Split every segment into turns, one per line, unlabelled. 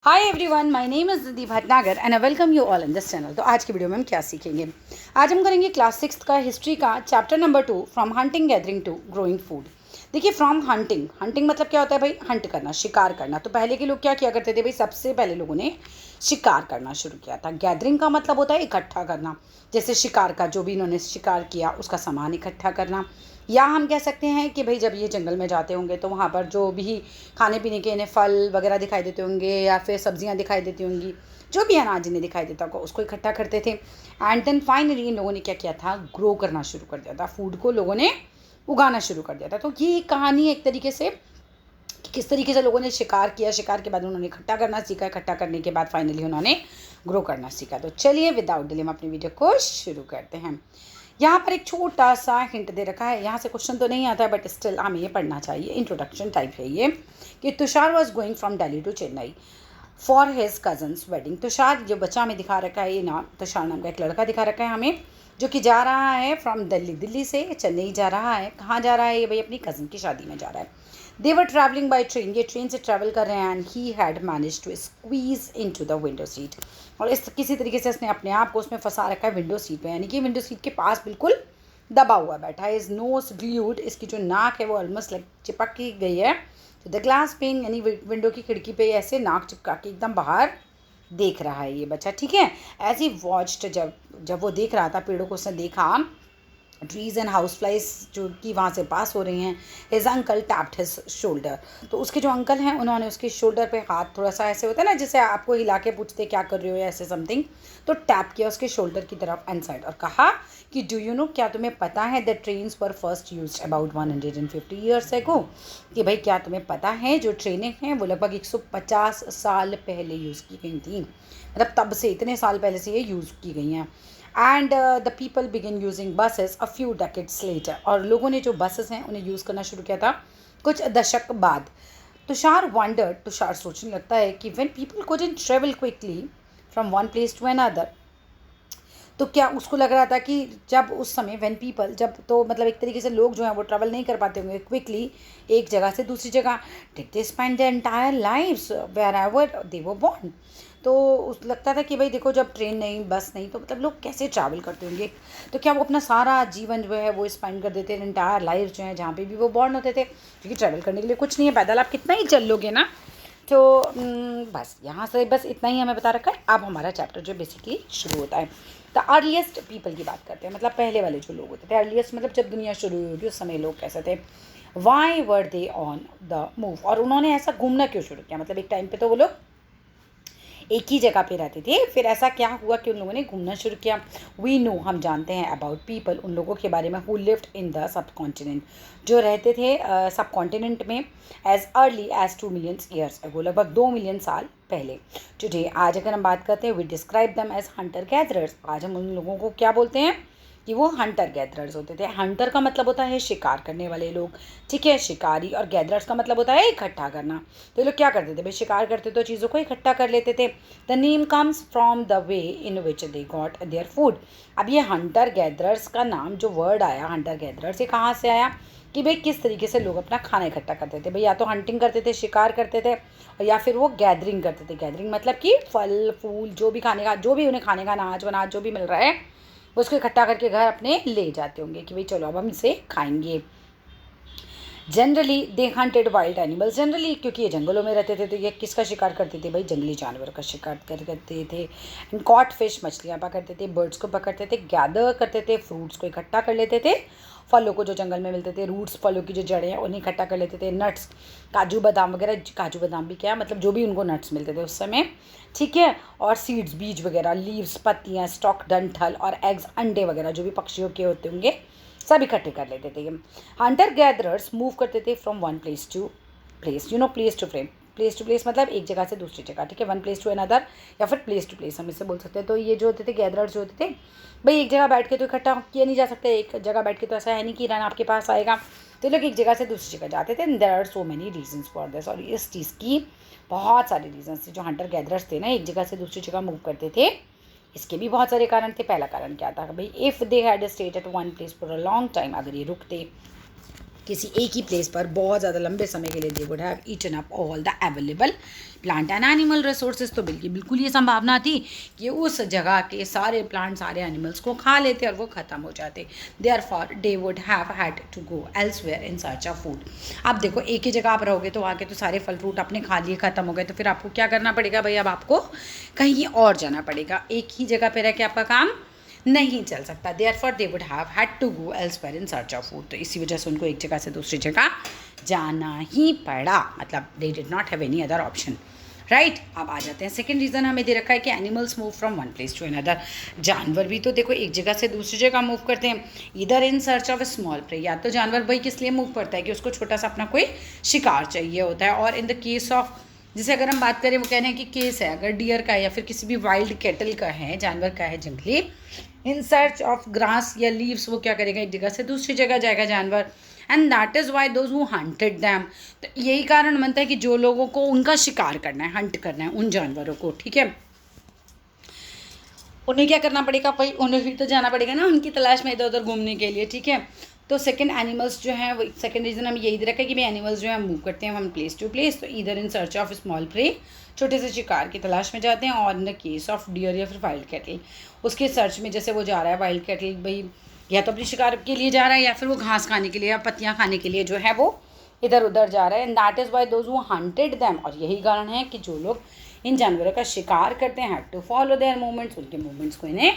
Hi everyone, my name is Nidhi Bhatnagar and I welcome you all in this channel. तो आज की video में हम क्या सीखेंगे? आज हम करेंगे क्लास 6 का हिस्ट्री का chapter number 2 from hunting gathering to growing food. देखिए, फ्रॉम हंटिंग, हंटिंग मतलब क्या होता है भाई? हंट करना, शिकार करना। तो पहले के लोग क्या किया करते थे भाई? सबसे पहले लोगों ने शिकार करना शुरू किया था। गैदरिंग का मतलब होता है इकट्ठा करना, जैसे शिकार का जो भी इन्होंने शिकार किया उसका सामान इकट्ठा करना। या हम कह सकते हैं कि भाई जब ये जंगल में जाते होंगे तो वहाँ पर जो भी खाने पीने के इन्हें फल वगैरह दिखाई देते होंगे या फिर सब्जियाँ दिखाई देती होंगी, जो भी अनाज इन्हें दिखाई देता होगा उसको इकट्ठा करते थे। एंड देन फाइनली इन लोगों ने क्या किया था? ग्रो करना शुरू कर दिया था, फूड को लोगों ने उगाना शुरू कर दिया था। तो ये कहानी एक तरीके से कि किस तरीके से लोगों ने शिकार किया, शिकार के बाद उन्होंने इकट्ठा करना सीखा, इकट्ठा करने के बाद फाइनली उन्होंने ग्रो करना सीखा। तो चलिए विदाउट डिले हम अपनी वीडियो को शुरू करते हैं। यहाँ पर एक छोटा सा हिंट दे रखा है, यहाँ से क्वेश्चन तो नहीं आता है बट स्टिल हमें ये पढ़ना चाहिए। इंट्रोडक्शन टाइप है ये कि Tushar was going from Delhi to Chennai for his cousin's wedding. Tushar जो बच्चा हमें दिखा रखा है, ये नाम तुषार नाम का एक लड़का दिखा रखा है हमें, जो कि जा रहा है फ्रॉम दिल्ली से चेन्नई जा रहा है। कहाँ जा रहा है ये भाई? अपनी कज़न की शादी में जा रहा है। They were travelling by train, ये ट्रेन से ट्रैवल कर रहे हैं। And he had manage to squeeze in to the window seat, और इस किसी तरीके से उसने अपने आप को उसमें फंसा रखा है विंडो सीट पे, यानी कि विंडो सीट के पास बिल्कुल दबा हुआ बैठा है। इज नोज ग्लूड, इसकी जो नाक है वो ऑलमोस्ट लाइक चिपक की गई है तो द ग्लास पेन, यानी विंडो की खिड़की पे ऐसे नाक चिपका के एकदम बाहर देख रहा है ये बच्चा। ठीक है, एज ही वॉच्ड, जब वो देख रहा था, पेड़ों को उसने देखा, ट्रीज एंड हाउस फ्लाइज जो कि वहाँ से पास हो रही हैं। His uncle tapped his shoulder, तो उसके जो अंकल हैं उन्होंने उसके शोल्डर पे हाथ थोड़ा सा ऐसे होता है ना, जैसे आपको हिला के पूछते क्या कर रहे हो या ऐसे समथिंग, तो टैप किया उसके शोल्डर की तरफ एंड साइड और कहा कि डू यू नो, क्या तुम्हें पता है that trains were first used about 150 years ago, कि भाई क्या तुम्हें पता है जो ट्रेनें हैं वो लगभग 150 साल पहले यूज़ की गई थी। मतलब तब से, इतने साल पहले से ये यूज़ की गई हैं। And the people begin using buses a few decades later, और लोगों ने जो बसेस हैं उन्हें यूज़ करना शुरू किया था कुछ दशक बाद। तुषार वंडर्ड, तुषार सोचने लगता है कि when people couldn't travel quickly from one place to another, तो क्या उसको लग रहा था कि जब उस समय व्हेन पीपल, जब तो मतलब एक तरीके से लोग जो हैं वो ट्रैवल नहीं कर पाते होंगे क्विकली एक जगह से दूसरी जगह, did they spend their entire lives wherever they were born. तो उस लगता था कि भाई देखो, जब ट्रेन नहीं, बस नहीं, तो मतलब लोग कैसे ट्रैवल करते होंगे? तो क्या वो अपना सारा जीवन जो है वो स्पेंड कर देते हैं, एंटायर लाइफ जो है जहाँ पे भी वो बॉर्न होते थे, क्योंकि ट्रैवल करने के लिए कुछ नहीं है, पैदल आप कितना ही चल लोगे ना। तो बस यहाँ से बस इतना ही हमें बता रखा है। अब हमारा चैप्टर जो बेसिकली शुरू होता है। द अर्लीस्ट पीपल की बात करते हैं, मतलब पहले वाले जो लोग होते थे। अर्लीस्ट मतलब जब दुनिया शुरू हुई होगी उस समय लोग कैसे थे। Why were they on the move, और उन्होंने ऐसा घूमना क्यों शुरू किया? मतलब एक टाइम पे तो वो लोग एक ही जगह पे रहते थे, फिर ऐसा क्या हुआ कि उन लोगों ने घूमना शुरू किया? वी नो, हम जानते हैं, अबाउट पीपल, उन लोगों के बारे में, हु लिव्ड इन द सब कॉन्टिनेंट, जो रहते थे सब कॉन्टिनेंट में, as early as 2 million years ago, लगभग 2 मिलियन साल पहले। टुडे, आज अगर हम बात करते हैं, we describe them as hunter gatherers, आज हम उन लोगों को क्या बोलते हैं कि वो हंटर गैदरर्स होते थे। हंटर का मतलब होता है शिकार करने वाले लोग, ठीक है, शिकारी, और गैदरर्स का मतलब होता है इकट्ठा करना। तो ये लोग क्या करते थे भाई? शिकार करते तो चीज़ों को इकट्ठा कर लेते थे। The name comes from the way in which they got their food. अब ये हंटर गैदरर्स का नाम, जो वर्ड आया हंटर गैदरर्स, ये कहाँ से आया? कि भाई किस तरीके से लोग अपना खाना इकट्ठा करते थे भाई? या तो हंटिंग करते थे, शिकार करते थे, और या फिर वो गैदरिंग करते थे। गैदरिंग मतलब कि फल फूल, जो भी खाने का, जो भी उन्हें खाने का अनाज वनाज जो भी मिल रहा है वो उसको इकट्ठा करके घर अपने ले जाते होंगे कि भाई चलो अब हम इसे खाएंगे। Generally they hunted wild animals, generally क्योंकि ये जंगलों में रहते थे तो ये किसका शिकार करते थे भाई? जंगली जानवर का शिकार करते थे। एंड कॉट फिश, मछलियाँ पकड़ते थे, बर्ड्स को पकड़ते थे, गैदर करते थे, फ्रूट्स को इकट्ठा कर लेते थे, फलों को जो जंगल में मिलते थे, रूट्स, फलों की जो जड़ें हैं उन्हें इकट्ठा कर लेते थे, नट्स, काजू बादाम वगैरह, काजू बादाम भी क्या, मतलब जो भी उनको नट्स मिलते थे उस समय, ठीक है, और सीड्स, बीज वगैरह, लीव्स, पत्तियाँ, स्टॉक, डंठल और एग्स, अंडे वगैरह जो भी पक्षियों के होते होंगे, सब इकट्ठे कर लेते थे। हंटर गैदरर्स मूव करते थे from one place to place, you know, place to frame, place to place मतलब एक जगह से दूसरी जगह, ठीक है, वन प्लेस टू अनदर या फिर प्लेस टू प्लेस हम इसे बोल सकते हैं। तो ये जो होते थे गैदरर्स जो होते थे भाई, एक जगह बैठ के तो इकट्ठा किया नहीं जा सकता, एक जगह बैठ के तो ऐसा है नहीं कि रन आपके पास आएगा, तो लोग एक जगह से दूसरी जगह जाते थे। There are so many reasons for this, और इस चीज़ की बहुत सारे रीजन्स थे। जो हंटर गैदरर्स थे ना, एक जगह से दूसरी जगह मूव करते थे, इसके भी बहुत सारे कारण थे। पहला कारण क्या था भाई? If they had stayed at one place for a long time, अगर ये रुकते किसी एक ही प्लेस पर बहुत ज़्यादा लंबे समय के लिए they would have eaten up all the available plant and animal resources. तो बिल्कुल ये संभावना थी कि उस जगह के सारे प्लांट सारे एनिमल्स को खा लेते और वो ख़त्म हो जाते। Therefore they would have had to go elsewhere in search of food. अब देखो एक ही जगह आप रहोगे तो वहाँ के तो सारे फल फ्रूट आपने खा लिए ख़त्म हो गए, तो फिर आपको क्या करना पड़ेगा भाई, अब आपको कहीं और जाना पड़ेगा। एक ही जगह पर रह के आपका काम नहीं चल सकता। Therefore they would have had to go elsewhere in search of food. तो इसी वजह से उनको एक जगह से दूसरी जगह जाना ही पड़ा, मतलब they did not have any other option, right. अब आ जाते हैं सेकेंड रीज़न हमें दे रखा है कि animals move from one place to another. जानवर भी तो देखो एक जगह से दूसरी जगह मूव करते हैं, इधर in search of a small prey. या तो जानवर भाई किस लिए मूव करता है कि उसको छोटा सा अपना कोई शिकार चाहिए होता है, और इन द केस ऑफ, जैसे अगर हम बात करें वो कह रहे हैं कि केस है अगर डियर का है या फिर किसी भी वाइल्ड कैटल का है, जानवर का है जंगली, इन सर्च ऑफ ग्रास या लीव्स, वो क्या करेगा एक जगह से दूसरी जगह जाएगा जानवर। And that is why those who hunted them. तो यही कारण बनता है कि जो लोगों को उनका शिकार करना है, हंट करना है उन जानवरों को, ठीक है, उन्हें क्या करना पड़ेगा भाई, उन्हें भी तो जाना पड़ेगा ना उनकी तलाश में इधर उधर घूमने के लिए, ठीक है। तो सेकंड एनिमल्स जो हैं वो सेकंड रीज़न हम यही दे रखा है कि भाई एनिमल्स जो है मूव करते हैं हम प्लेस टू प्लेस, तो इधर in search of small prey, छोटे से शिकार की तलाश में जाते हैं। और in the case of deer या फिर वाइल्ड कैटल, उसके सर्च में जैसे वो जा रहा है वाइल्ड कैटल भाई, या तो अपने शिकार के लिए जा रहा है या फिर वो घास खाने के लिए या पत्तियाँ खाने के लिए जो है वो इधर उधर जा रहा है। And that is why those who hunted them, और यही कारण है कि जो लोग इन जानवरों का शिकार करते हैं had to follow their movements, उनके मूवमेंट्स को इन्हें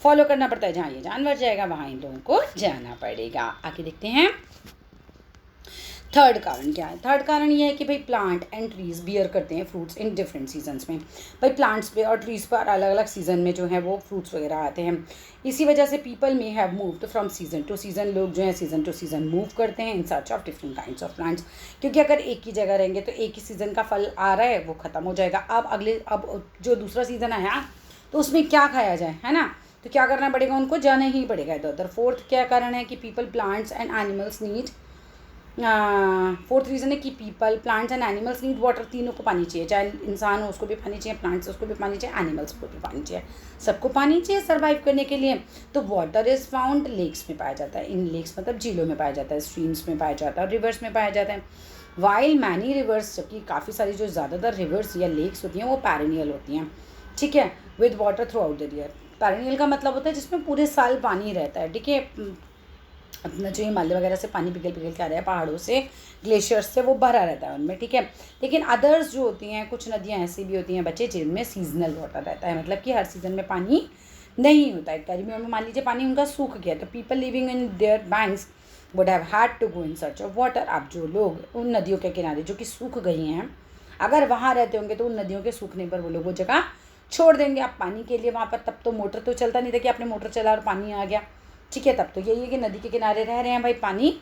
फॉलो करना पड़ता है। जहाँ ये जानवर जाएगा वहाँ इन लोगों को जाना पड़ेगा। आगे देखते हैं थर्ड कारण क्या है। थर्ड कारण ये है कि भाई प्लांट एंड ट्रीज बियर करते हैं फ्रूट्स इन डिफरेंट सीजन्स में। भाई प्लांट्स पे और ट्रीज पर अलग अलग सीजन में जो है वो फ्रूट्स वगैरह आते हैं। इसी वजह से पीपल में have moved from season two season, लोग जो है सीजन टू सीजन मूव करते हैं इन search of different kinds of plants. क्योंकि अगर एक ही जगह रहेंगे तो एक ही सीज़न का फल आ रहा है वो ख़त्म हो जाएगा। अब जो दूसरा सीज़न आया तो उसमें क्या खाया जाए, है ना, तो क्या करना पड़ेगा, उनको जाना ही पड़ेगा इधर उधर। फोर्थ क्या कारण है कि people plants and animals need, fourth reason है कि people plants and animals need water, तीनों को पानी चाहिए, चाहे इंसान हो उसको भी पानी चाहिए, प्लांट्स उसको भी पानी चाहिए, एनिमल्स को भी पानी चाहिए, सबको पानी चाहिए सर्वाइव करने के लिए। तो वाटर इज़ फाउंड लेक्स में पाया जाता है, इन लेक्स मतलब झीलों में पाया जाता है, स्ट्रीम्स में पाया जाता है, रिवर्स में पाया जाता है। वाइल मैनी रिवर्स, जबकि काफ़ी सारी जो ज़्यादातर रिवर्स या लेक्स होती हैं वो पैरेनियल होती हैं, ठीक है, with water throughout the year. Perennial का मतलब होता है जिसमें पूरे साल पानी रहता है, ठीक है, अपना जो हिमालय वगैरह से पानी पिघल के आ रहा है पहाड़ों से, ग्लेशियर्स से, वो भरा रहता है उनमें, ठीक है। लेकिन अदर्स जो होती हैं, कुछ नदियाँ ऐसी भी होती हैं बच्चे जिनमें सीजनल वाटर रहता है, मतलब कि हर सीज़न में पानी नहीं होता है। गर्मियों में मान लीजिए पानी उनका सूख गया तो people living in their banks would have had to go in search of water. अब जो लोग उन नदियों के किनारे जो कि सूख गई हैं, अगर वहाँ रहते होंगे तो उन नदियों के सूखने पर वो लोग वो जगह छोड़ देंगे आप पानी के लिए वहाँ पर। तब तो मोटर तो चलता नहीं था कि आपने मोटर चला और पानी आ गया, ठीक है। तब तो यही है कि नदी के किनारे रह रहे हैं भाई, पानी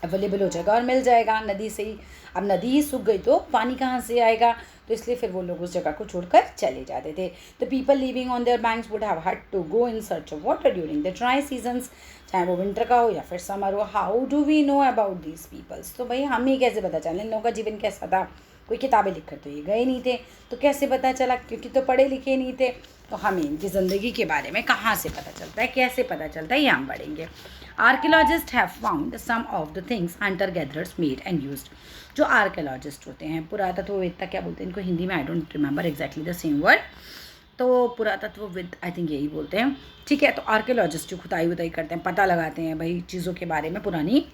अवेलेबल हो जाएगा और मिल जाएगा नदी से ही। अब नदी ही सूख गई तो पानी कहाँ से आएगा, तो इसलिए फिर वो लोग उस जगह को छोड़कर चले जाते थे। तो people living on their banks would have had to go in search of water during the dry seasons, चाहे वो विंटर का हो या फिर समर हो। How do we know about these peoples, तो भाई हमें कैसे पता चले इन लोगों का जीवन कैसा था, कोई किताबें लिखकर तो ये गए नहीं थे, तो कैसे पता चला, क्योंकि तो पढ़े लिखे नहीं थे, तो हमें इनकी ज़िंदगी के बारे में कहाँ से पता चलता है, कैसे पता चलता है, ये हम पढ़ेंगे। Archaeologist have found some of the things hunter gatherers made and used. जो आर्कियोलॉजिस्ट होते हैं, पुरातत्ववेत्ता क्या बोलते हैं इनको हिंदी में, I don't remember exactly the same word, तो पुरातत्वविद आई थिंक यही बोलते हैं, ठीक है। तो आर्कियोलॉजिस्ट जो खुदाई वुदाई करते हैं, पता लगाते हैं भाई चीज़ों के बारे में, पुरानी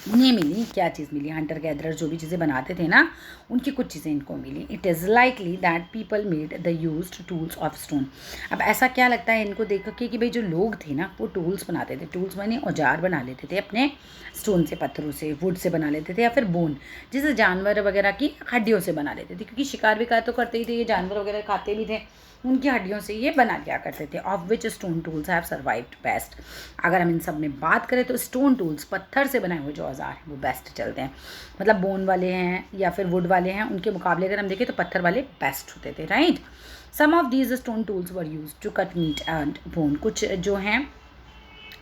उन्हें मिली क्या चीज़ मिली, हंटर गैदरर जो भी चीज़ें बनाते थे ना उनकी कुछ चीज़ें इनको मिली। It is likely that people made the used tools of stone. अब ऐसा क्या लगता है इनको देख के कि भाई जो लोग थे ना वो टूल्स बनाते थे, टूल्स माने औजार बना लेते थे अपने स्टोन से, पत्थरों से, वुड से बना लेते थे, या फिर बोन जिसे जानवर वगैरह की हड्डियों से बना लेते थे, क्योंकि शिकार विकार तो करते ही थे, ये जानवर वगैरह खाते भी थे, उनकी हड्डियों से ये बना लिया करते थे। Of which stone tools have survived best. अगर हम इन सब में बात करें तो स्टोन टूल्स, पत्थर से बनाए हुए जो औजार हैं वो बेस्ट चलते हैं, मतलब बोन वाले हैं या फिर वुड वाले हैं, उनके मुकाबले अगर हम देखें तो पत्थर वाले बेस्ट होते थे, right. Some of these stone tools were use to cut meat and bone. कुछ जो हैं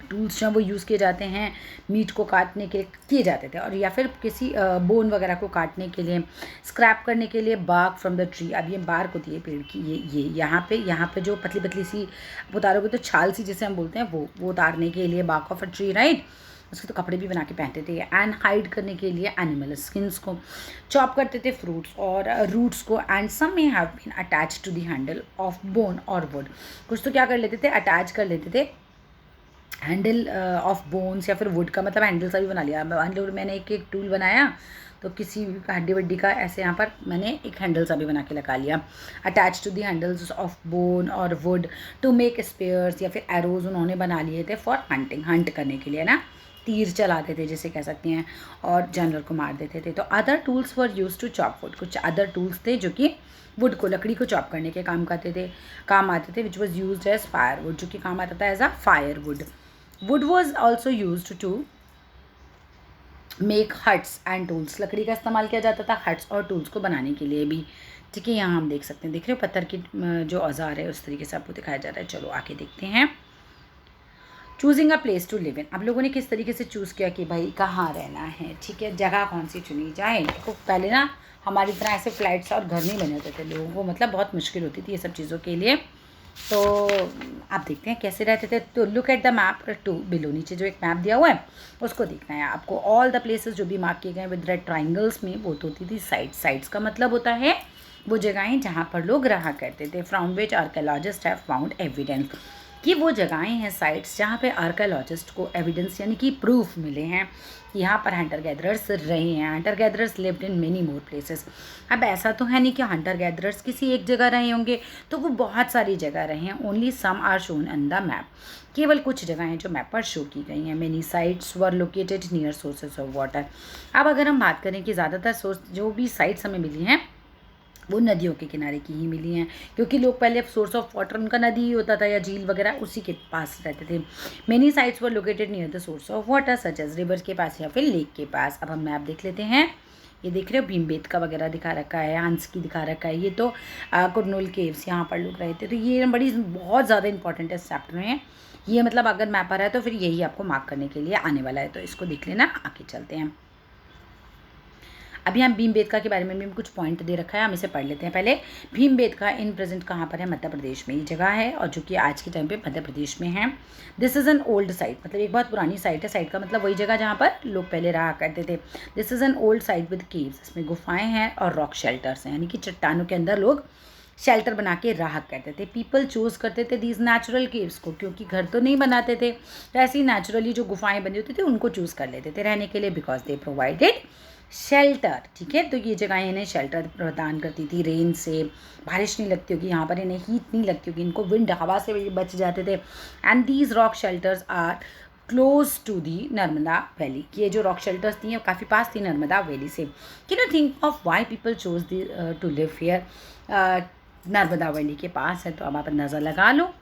टूल्स जो वो यूज़ किए जाते हैं मीट को काटने के लिए किए जाते थे, और या फिर किसी बोन वगैरह को काटने के लिए, स्क्रैप करने के लिए बार्क फ्रॉम द ट्री। अब ये बार्क होती है पेड़ की, ये यहाँ पे जो पतली पतली सी उतारोगे तो छाल सी जिसे हम बोलते हैं वो उतारने के लिए bark off a tree, right, उसके तो कपड़े भी बना के पहनते थे। एंड हाइड करने के लिए एनिमल स्किन्स को। चॉप करते थे फ्रूट्स और रूट्स को। And some may have been attach to the handle of bone और वुड। कुछ तो क्या कर लेते थे, अटैच कर लेते थे हैंडल ऑफ बोन्स या फिर वुड का, मतलब हैंडल सा भी बना लिया। मैंने एक टूल बनाया तो किसी हड्डी वड्डी का ऐसे यहाँ पर मैंने एक हैंडल सा भी बना के लगा लिया। Attach to the handles of bone और वुड टू मेक स्पेयर्स या फिर एरोज उन्होंने बना लिए थे फॉर हंटिंग, हंट करने के लिए ना, तीर चलाते थे जैसे कह सकते हैं, और जानवर को मार देते थे। तो other tools were use to chop wood. कुछ अदर टूल्स थे जो कि वुड को, लकड़ी को चॉप करने के काम आते थे which was use as firewood, जो कि काम आता था as a firewood. Wood was also use to make huts and tools. लकड़ी का इस्तेमाल किया जाता था हट्स और टूल्स को बनाने के लिए भी। ठीक है, यहाँ हम देख सकते हैं, देख रहे हो पत्थर की जो औजार है उस तरीके से आपको दिखाया जा रहा है। चलो आके देखते हैं। Choosing a place to live in. अब लोगों ने किस तरीके से चूज़ किया कि भाई कहाँ रहना है, ठीक है, जगह कौन सी चुनी जाए। देखो पहले ना हमारी तरह ऐसे फ्लैट्स और घर नहीं बने होते थे लोगों को, मतलब बहुत मुश्किल होती थी ये सब चीज़ों के लिए। तो आप देखते हैं कैसे रहते थे। तो look at the map to below, नीचे जो एक मैप दिया हुआ है उसको देखना है आपको। ऑल द प्लेसेस जो भी मार्क किए गए विद रेड ट्राइंगल्स में, वो तो होती थी साइट्स। साइट्स का मतलब होता है वो जगहें जहाँ पर लोग रहा करते थे। From which archaeologist have found evidence, कि वो जगहें हैं साइट्स जहाँ पे आर्कियोलॉजिस्ट को एविडेंस यानी कि प्रूफ मिले हैं कि यहाँ पर हंटर गैदरर्स रहे हैं। Hunter gatherers lived in many more places. अब ऐसा तो है नहीं कि हंटर गैदरर्स किसी एक जगह रहे होंगे, तो वो बहुत सारी जगह रहे हैं। Only some are shown in the map, केवल कुछ जगह हैं जो मैप पर शो की गई हैं। Many sites were located near sources of water. अब अगर हम बात करें कि ज़्यादातर सोर्स जो भी साइट्स हमें मिली हैं वो नदियों के किनारे की ही मिली हैं, क्योंकि लोग पहले सोर्स ऑफ वाटर उनका नदी ही होता था या झील वगैरह, उसी के पास रहते थे। Many sites were located near the source of water such as river के पास या फिर लेक के पास। अब हम मैप देख लेते हैं। ये देख रहे हो भीमबेटका वगैरह दिखा रखा है, हंस की दिखा रखा है। ये तो कुरनूल केव्स, यहाँ पर लोग रहते। तो ये बहुत ज़्यादा इंपॉर्टेंट है इस चैप्टर में। ये मतलब अगर मैप आ रहा है तो फिर यही आपको मार्क करने के लिए आने वाला है, तो इसको देख लेना। आगे चलते हैं। अभी हम भीमबेटका के बारे में भी कुछ पॉइंट दे रखा है, हम इसे पढ़ लेते हैं पहले। भीमबेटका इन प्रेजेंट कहाँ पर है, मध्य प्रदेश में ये जगह है, और जो कि आज के टाइम पे मध्य प्रदेश में है। This is an old site, मतलब एक बहुत पुरानी साइट है। साइट का मतलब वही जगह जहाँ पर लोग पहले रहा करते थे। This is an old site with caves, इसमें गुफाएं हैं और रॉक शेल्टर्स हैं, यानी कि चट्टानों के अंदर लोग शेल्टर बना के रहा करते थे। पीपल चूज़ करते थे दीज नेचुरल केव्स को, क्योंकि घर तो नहीं बनाते थे, तो ऐसे ही नेचुरली जो गुफाएं बनी होती थी उनको चूज़ कर लेते थे रहने के लिए, बिकॉज दे प्रोवाइडेड शेल्टर। ठीक है, तो ये जगहें इन्हें शेल्टर प्रदान करती थी। रेन से बारिश नहीं लगती होगी, यहाँ पर इन्हें हीट नहीं लगती होगी, इनको विंड हवा से भी बच जाते थे। And these rock shelters are close to the Narmada valley. ये जो रॉक शेल्टर्स थी काफ़ी पास थी नर्मदा वैली से। Can you think of why people chose to live here. Narmada valley के पास है, तो अब आप अंदाज़ा लगा लो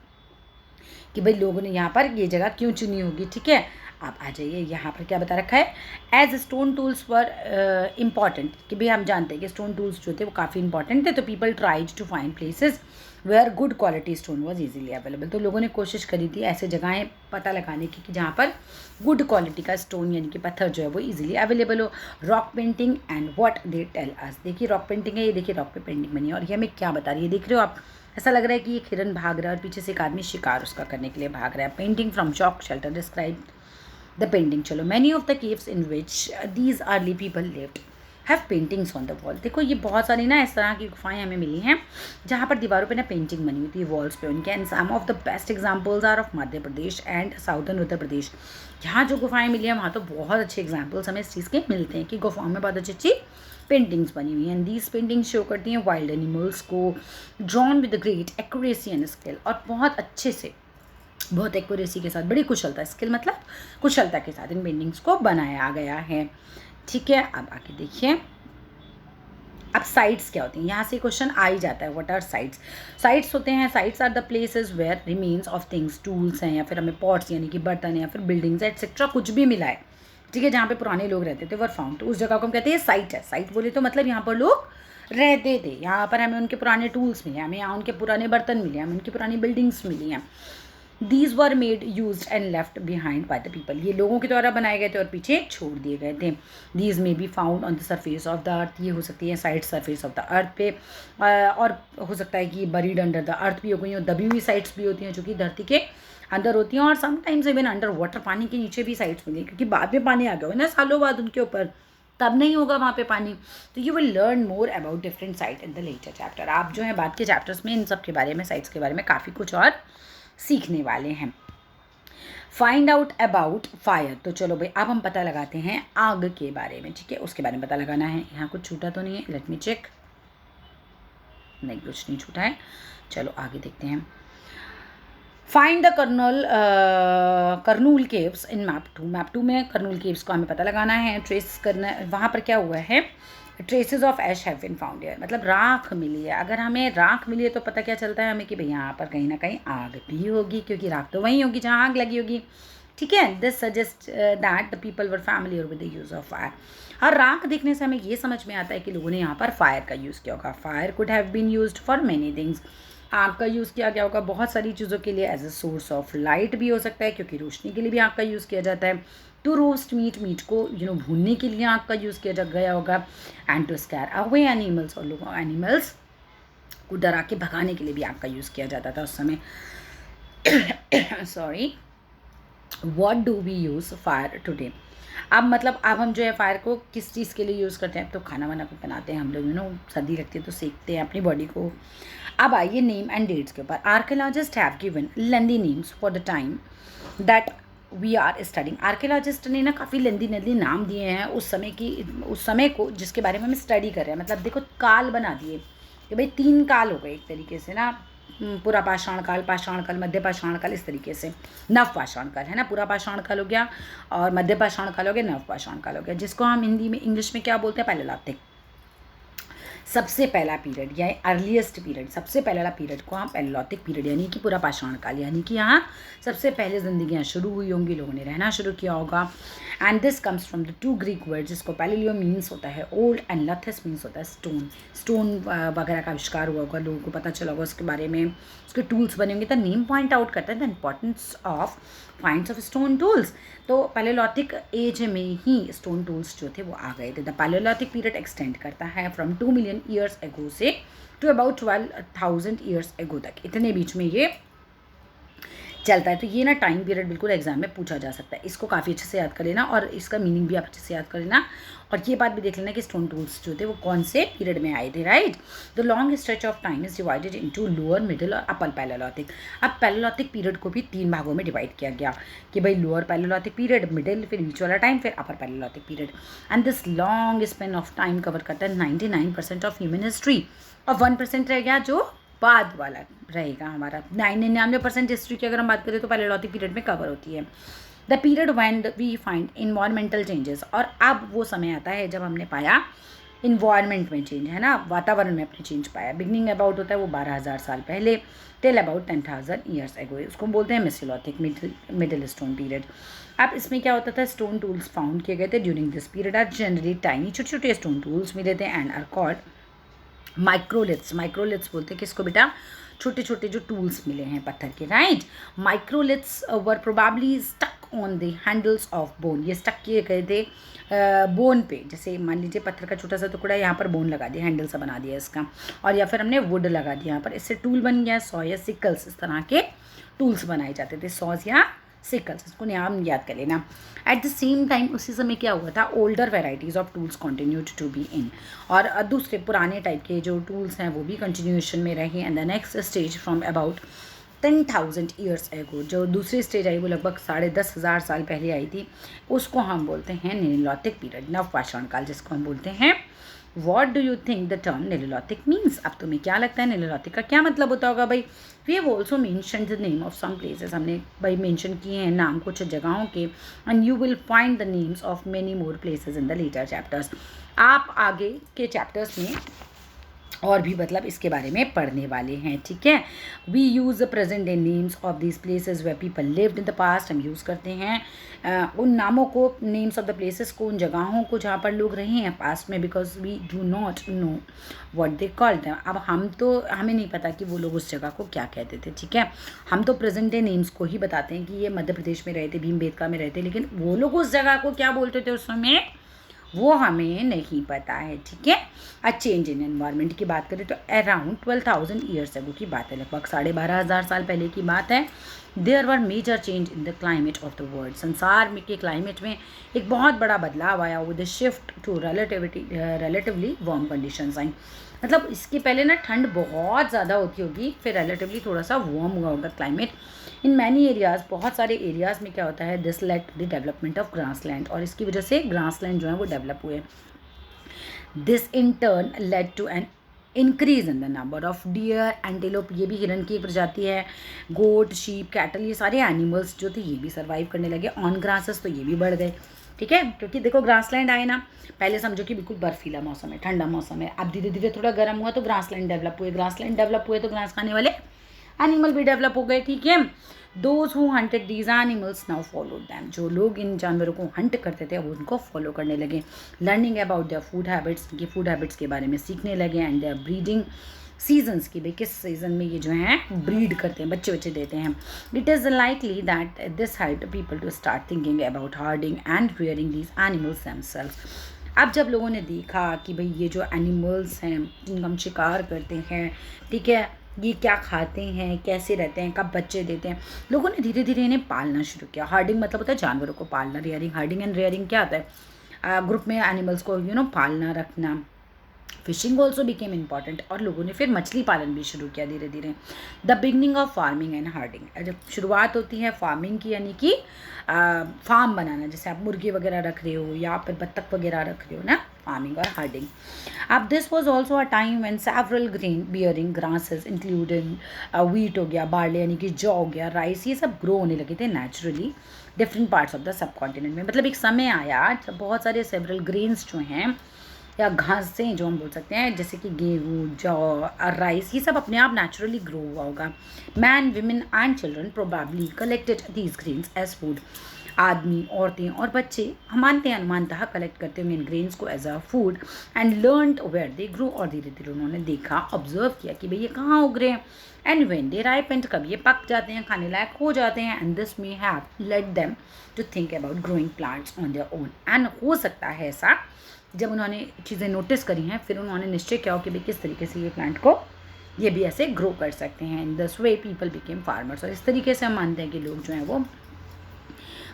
कि भाई लोगों ने यहाँ पर ये जगह क्यों चुनी होगी। ठीक है, आप आ जाइए, यहाँ पर क्या बता रखा है। एज स्टोन टूल्स वर इम्पॉर्टेंट, कि भाई हम जानते हैं कि स्टोन टूल्स जो थे वो काफ़ी इंपॉर्टेंट थे, तो people tried to find places where good quality stone was easily available. तो लोगों ने कोशिश करी थी ऐसे जगहें पता लगाने की कि जहाँ पर गुड क्वालिटी का स्टोन यानी कि पत्थर जो है वो ईजिली अवेलेबल हो। Rock painting and what they tell us. देखिए रॉक पेंटिंग है, ये देखिए रॉक पे पेंटिंग बनी है, और ये हमें क्या बता रही है, देख रहे हो आप। ऐसा लग रहा है कि एक हिरन भाग रहा है और पीछे से एक आदमी शिकार उसका करने के लिए भाग रहा है। Painting from chalk shelter describe the painting. चलो, many of the caves in which these early people lived have paintings on the wall. देखो ये बहुत सारी ना इस तरह की गुफाएं हमें मिली हैं जहाँ पर दीवारों पे ना पेंटिंग बनी होती है वॉल्स पे उनके। And some of the best examples are of Madhya Pradesh and southern Uttar Pradesh. यहाँ जो गुफाएं मिली हैं वहाँ तो बहुत अच्छे एग्जाम्पल्स हमें इस चीज़ के मिलते हैं कि गुफाओं में बहुत अच्छी अच्छी पेंटिंग्स बनी हुई हैं। एंड दीज पेंटिंग्स शो करती हैं वाइल्ड एनिमल्स को drawn with great accuracy and skill, और बहुत अच्छे से, बहुत एक्यूरेसी के साथ, बड़ी कुशलता, स्किल मतलब कुशलता के साथ इन पेंटिंग्स को बनाया गया है। ठीक है, अब आके देखिए। अब साइट्स क्या होती हैं, यहाँ से क्वेश्चन आ ही जाता है। What are sites. साइट्स होते हैं, sites are the places where remains of things, tools हैं या फिर हमें पॉट्स यानी कि बर्तन या फिर बिल्डिंग्स एटसेट्रा कुछ भी मिला है, ठीक है, जहाँ पे पुराने लोग रहते थे वर फाउंड, तो उस जगह को हम कहते हैं साइट है। साइट बोले तो मतलब यहाँ पर लोग रहते थे, यहाँ पर हमें उनके पुराने टूल्स मिले, हमें यहाँ उनके पुराने बर्तन मिले, हमें उनकी पुरानी बिल्डिंग्स मिली हैं। These were made use and left behind by the people. ये लोगों के द्वारा बनाए गए थे और पीछे छोड़ दिए गए थे। These may be found on the surface of the earth. ये हो सकती है side surface of the earth पे, और हो सकता है कि बरीड अंडर द अर्थ भी हो गई हो, दबी हुई साइट्स भी होती हैं जो कि धरती के अंदर होती हैं, और समटाइम्स इवन अंडर वाटर, पानी के नीचे भी साइड्स मिली, क्योंकि बाद में पानी आ गया हो ना सालों बाद उनके ऊपर, तब नहीं होगा वहाँ पे पानी। तो you will learn more about different site in the later chapter. आप जो है बाद के चैप्टर्स में इन सब के बारे में, साइट्स के बारे में काफ़ी कुछ और सीखने वाले हैं। फाइंड आउट अबाउट फायर, तो चलो भाई अब हम पता लगाते हैं आग के बारे में, ठीक है, उसके बारे में पता लगाना है। यहाँ कुछ छूटा तो नहीं है, लेट मी चेक, नहीं कुछ नहीं छूटा है। चलो आगे देखते हैं। Find the Kurnool caves in map 2। Map 2 में कर्नूल केव्स को हमें पता लगाना है, ट्रेस करना। वहाँ पर क्या हुआ है, traces of ash have been found here, मतलब राख मिली है। अगर हमें राख मिली है तो पता क्या चलता है हमें कि भाई यहाँ पर कहीं ना कहीं आग भी होगी, क्योंकि राख तो वहीं होगी जहाँ आग लगी होगी, ठीक है। This suggest that the people were familiar with the use of fire. और राख देखने से हमें ये समझ में आता है कि लोगों ने यहाँ पर फायर का यूज़ किया होगा। Fire could have been used for many things, आग का यूज़ किया गया होगा बहुत सारी चीज़ों के लिए। As a source of light भी हो सकता है, क्योंकि रोशनी के लिए भी आग का यूज़ किया जाता है। टू रोस्ट मीट, मीट को भूनने के लिए आग का यूज़ किया गया होगा। And to scare away animals, और लोगों एनिमल्स को डरा के भगाने के लिए भी आग का यूज़ किया जाता था उस समय। Sorry, what do we use fire today. अब मतलब अब हम जो है फायर को किस चीज़ के लिए यूज़ करते हैं। अब तो खाना वाना को बनाते हैं हम लोग, सर्दी लगती है तो सेकते हैं अपनी बॉडी को। अब आइए नेम एंड डेट्स के ऊपर। Archaeologist have given lengthy names for the time that we are studying. Archaeologist ने ना काफ़ी लेंदी नाम दिए हैं उस समय को जिसके बारे में हम स्टडी कर रहे हैं। मतलब देखो काल बना दिए कि भाई 3 काल हो गए एक तरीके से ना, पूरा पाषाण काल, मध्य पाषाण काल, इस तरीके से नव पाषाण काल है ना। पूरा पाषाण काल हो गया और मध्य पाषाण काल हो गया, नव पाषाण काल हो गया, जिसको हम हिंदी में इंग्लिश में क्या बोलते हैं, पैलेयोलिथिक। सबसे पहला पीरियड या अर्लीस्ट पीरियड, सबसे पहला पीरियड को हम पैलेयोलिथिक पीरियड यानी कि पूरा पाषाण काल, यानी कि यहाँ सबसे पहले जिंदगियाँ शुरू हुई होंगी, लोगों ने रहना शुरू किया होगा। And this comes from the 2 Greek word, जिसको पैलेलियो मीन्स होता है ओल्ड एंड लथिस मीन्स होता है स्टोन वगैरह का आविष्कार हुआ होगा, लोगों को पता चला होगा उसके बारे में, उसके टूल्स बने होंगे। द नेम पॉइंट आउट करता है the importance of finds of stone tools. तो पैलेयोलिथिक एज में ही स्टोन टूल्स जो थे वो आ गए थे। द पैलेयोलिथिक पीरियड एक्सटेंड करता है फ्रॉम 2 मिलियन ईयर्स एगो से टू अबाउट 12,000 ईयर्स एगो तक, इतने बीच में ये चलता है। तो ये ना टाइम पीरियड बिल्कुल एग्जाम में पूछा जा सकता है, इसको काफ़ी अच्छे से याद कर लेना और इसका मीनिंग भी आप अच्छे से याद कर लेना। और ये बात भी देख लेना कि स्टोन टूल्स जो थे वो कौन से पीरियड में आए थे, right. The long stretch of time is divided into lower, middle और अपर पैलेयोलिथिक। अब पैलेयोलिथिक पीरियड को भी 3 भागों में डिवाइड किया गया कि भाई लोअर पैलेयोलिथिक पीरियड, मिडिल, फिर बीच वाला टाइम, फिर upper palaeolithic period. And this long span of time cover करता है 99% ऑफ ह्यूमन हिस्ट्री, और 1% रह गया जो बाद वाला रहेगा हमारा। 99% हिस्ट्री की अगर हम बात करें तो पैलेयोलिथिक पीरियड में कवर होती है। The period when we find environmental changes, और अब वो समय आता है जब हमने पाया इन्वायरमेंट में चेंज, है ना, वातावरण में अपने चेंज पाया। बिगनिंग अबाउट होता है वो 12,000 साल पहले, टिल अबाउट 10,000 ईयर्स एगो, उसको बोलते हैं मेसोलिथिक, मिडिल स्टोन पीरियड। अब इसमें क्या होता था, स्टोन टूल्स फाउंड किए गए थे during this period are generally tiny, छोटे छोटे स्टोन टूल्स मिले थे and are called microliths. Microliths बोलते हैं किसको बेटा, छोटे छोटे जो टूल्स मिले हैं पत्थर के, right. Microliths were probably stuck on the handles of bone, ये स्टक किए गए थे बोन पे। जैसे मान लीजिए पत्थर का छोटा सा टुकड़ा, यहाँ पर बोन लगा दिया, हैंडल सा बना दिया इसका, और या फिर हमने वुड लगा दिया यहाँ पर, इससे टूल बन गया सॉ या सिकल्स। इस तरह के टूल्स बनाए जाते थे, सॉज या सिकल्स, इसको नाम याद कर लेना। एट द सेम टाइम उसी समय क्या हुआ था, older varieties of tools continued to be in, और दूसरे पुराने टाइप के जो टूल्स हैं वो भी कंटिन्यूएशन में रहे। And the next stage from about 10,000 years ago, जो दूसरी स्टेज आई वो लगभग 10,500 साल पहले आई थी, उसको हम बोलते हैं नेलियोलिथिक पीरियड, नव पाषाण काल जिसको हम बोलते हैं। What do you think the term neolithic means, अब तुम्हें क्या लगता है नेलियोलिथिक का क्या मतलब होता होगा भाई। We have also mention the name of some places, हमने भाई मेंशन किए हैं नाम कुछ जगहों के। And you will find the names of many more places in the later chapters. आप आगे के चैप्टर्स में और भी मतलब इसके बारे में पढ़ने वाले हैं, ठीक है। We use the present day names of this places where people lived in the past, हम यूज़ करते हैं उन नामों को, नेम्स ऑफ द प्लेसेस को, उन जगहों को जहाँ पर लोग रहे हैं पास्ट में, because we do not know what they called them. अब हमें नहीं पता कि वो लोग उस जगह को क्या कहते थे, ठीक है। हम तो प्रेजेंट डे नेम्स को ही बताते हैं कि ये मध्य प्रदेश में रहे थे, भीमबेटका में रहे थे, लेकिन वो लोग उस जगह को क्या बोलते थे उस समय, वो हमें नहीं पता है, ठीक है। अ चेंज इन एनवायरनमेंट की बात करें तो अराउंड 12,000 ईयर्स अगो की बात है, लगभग 12,500 साल पहले की बात है। There were major change in the climate of the world, संसार में के क्लाइमेट में एक बहुत बड़ा बदलाव आया with shift to relatively warm conditions आई। मतलब इसके पहले ना ठंड बहुत ज़्यादा होती होगी, फिर रिलेटिवली थोड़ा सा वार्म हुआ होगा क्लाइमेट इन मैनी एरियाज़, बहुत सारे एरियाज़ में क्या होता है, this led the development of grassland, और इसकी वजह से ग्रासलैंड जो है वो डेवलप हुए। This in turn led to an increase in the number of deer, antelope, ये भी हिरन की एक प्रजाति है, गोट, शीप, कैटल, ये सारे एनिमल्स जो थे ये भी सर्वाइव करने लगे ऑन ग्रासेस, तो ये भी बढ़ गए, ठीक है। क्योंकि देखो ग्रासलैंड आए ना, पहले समझो कि बिल्कुल बर्फीला मौसम है, ठंडा मौसम है, अब धीरे धीरे थोड़ा गर्म हुआ तो ग्रासलैंड डेवलप हुए, ग्रासलैंड डेवलप हुए तो घास खाने वाले एनिमल भी डेवलप हो गए, ठीक है। Those who hunted these animals now followed them, जो लोग इन जानवरों को हंट करते थे वो उनको फॉलो करने लगे। Learning about their food habits, की फूड हैबिट्स के बारे में सीखने लगे, एंड देयर ब्रीडिंग सीजन्स की, भाई किस सीजन में ये जो हैं ब्रीड करते हैं, बच्चे बच्चे देते हैं। It is likely that this helped people to start thinking about herding and rearing these animals themselves. अब जब लोगों ने देखा कि भाई ये जो एनिमल्स हैं जिनका हम शिकार करते हैं, ठीक है, ये क्या खाते हैं, कैसे रहते हैं, कब बच्चे देते हैं, लोगों ने धीरे धीरे इन्हें पालना शुरू किया। हार्डिंग मतलब होता है जानवरों को पालना, रियरिंग, हार्डिंग एंड रियरिंग क्या होता है, ग्रुप में एनिमल्स को पालना रखना। फिशिंग ऑल्सो बिकेम इम्पॉर्टेंट, और लोगों ने फिर मछली पालन भी शुरू किया धीरे धीरे। The beginning of farming and herding, जब शुरुआत होती है फार्मिंग की, यानी कि फार्म बनाना, जैसे आप मुर्गे वगैरह रख रहे हो या फिर बत्तख वगैरह रख रहे हो ना, फार्मिंग और हार्डिंग। अब this was also a time when several grain bearing grasses including wheat हो गया, बार्ले यानी कि जौ हो गया, राइस, ये सब ग्रो होने लगे थे naturally different parts of the sub continent में। मतलब एक समय आया जब बहुत सारे सेवरल ग्रेन्स जो हैं या घासें जो हम बोल सकते हैं, जैसे कि गेहूँ, जौ और राइस, ये सब अपने आप नेचुरली ग्रो हुआ होगा। Man, women and children probably collected these grains as food, आदमी, औरतें और बच्चे हम मानते हैं अनुमानतः कलेक्ट करते होंगे इन ग्रेन्स को as a food, and learned where they grow, और धीरे धीरे उन्होंने देखा, ऑब्जर्व किया कि भाई ये कहाँ उग रहे हैं, एंड व्हेन दे राइपेंड, कब ये पक जाते हैं, खाने लायक हो जाते हैं, and this may have led them to think about growing plants on their own. And हो सकता है ऐसा, जब उन्होंने चीज़ें नोटिस करी हैं फिर उन्होंने निश्चय किया हो कि भाई किस तरीके से ये प्लांट को ये भी ऐसे ग्रो कर सकते हैं। In this way people became farmers, और इस तरीके से हम मानते हैं कि लोग जो हैं वो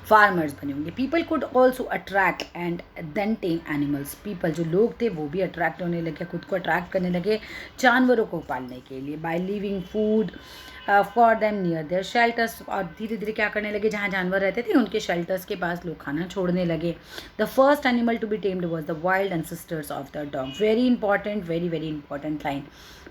फार्मर्स बने होंगे। People could also attract and then tame animals, people जो लोग थे वो भी अट्रैक्ट होने लगे, खुद को अट्रैक्ट करने लगे जानवरों को पालने के लिए, by living food for them near their shelters, और धीरे धीरे क्या करने लगे, जहाँ जानवर रहते थे उनके शेल्टर्स के पास लोग खाना छोड़ने लगे। The first animal to be tamed was the wild ancestors of the dog. Very important, very very important line.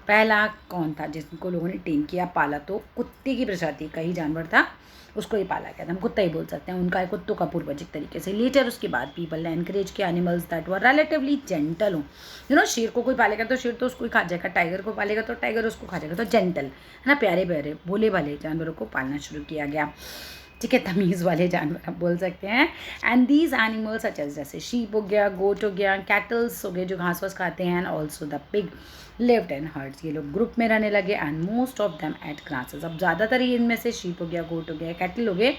पहला कौन था जिसको लोगों ने टेम किया, पाला, तो कुत्ते की प्रजाति का ही जानवर था, उसको ही पाला गया था, हम कुत्ता ही बोल सकते हैं, उनका कुत्तों का पूर्वज एक तरीके से। लेटर उसके बाद पीपल ने एनकरेज किया animals that were relatively gentle हो, शेर को कोई पालेगा तो शेर तो उसको ही खा जाएगा, टाइगर को पालेगा तो टाइगर उसको खा जाएगा, तो जेंटल है ना, प्यारे प्यारे भोले भाले जानवरों को पालना शुरू किया गया, ठीक है, तमीज़ वाले जानवर आप बोल सकते हैं। And these animals such as, जैसे शीप हो गया, गोट हो गया, कैटल्स हो गए जो घास वास खाते हैं, and also the pig lived in hertz, ये लोग ग्रुप में रहने लगे, and most of them at grasses. अब ज़्यादातर ही इनमें से शीप हो गया, गोट हो गया, कैटल हो गए,